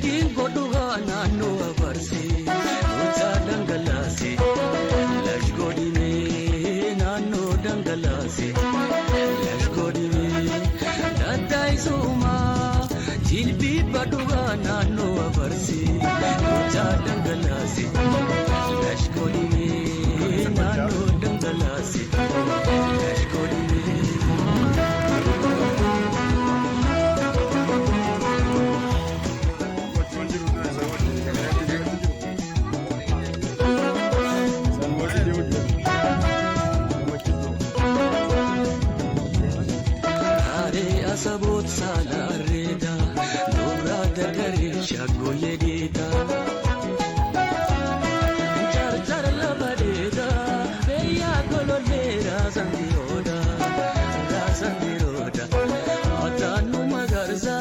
Gadiin godhugaa naannoo abarsee mucaa dhangalaasee lash godhimee naannoo dhangalaasee lash godhimee daddaa'isumaa jilbii badhugaa naannoo abarsee mucaa dhangalaasee lash godhimee naannoo dhangalaasee lash godhimee. Saboot saalareeda noora dargari shagoyedeeda jarjar labadeeda beya gololera zandiroda atanu magarza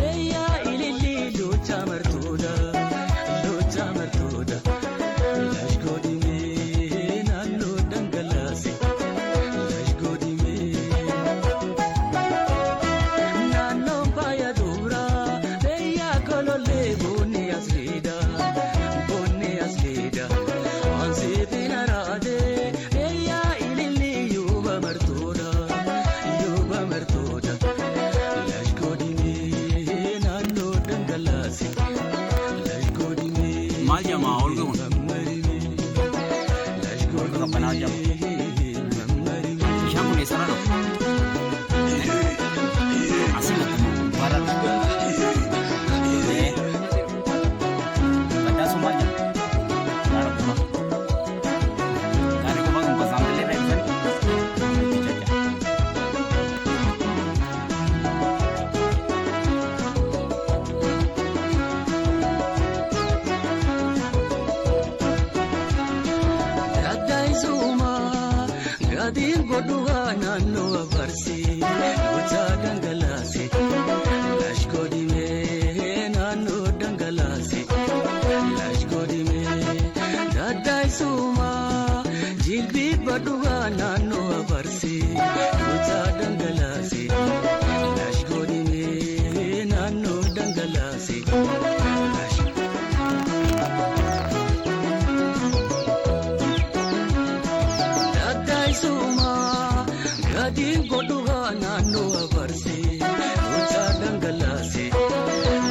beya ilili lucha martuda lash godime nanu dangalase lash godime. Mal llama Olga Olga kapana jam. Siya mo ni Sarano. Asal barat. Baca semuanya. Barat semua. Kali ko bang pasang le rin sen. Gadiin godhugaa naannoo abarsee mucaa dhangalaasee lash godhimee naannoo dhangalaasee lash godhimee daddaa'isumaa jilbii badhugaa naannoo abarsee mucaa dhangalaasee lash godhimee naannoo dhangalaasee. Gadiin godhugaa naannoo abarsee mucaa dhangalaasee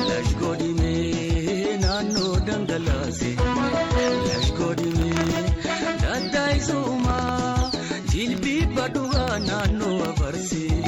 lash godhimee naannoo dhangalaasee lash godhimee daddaa'isumaa jilbii badhugaa naannoo abarsee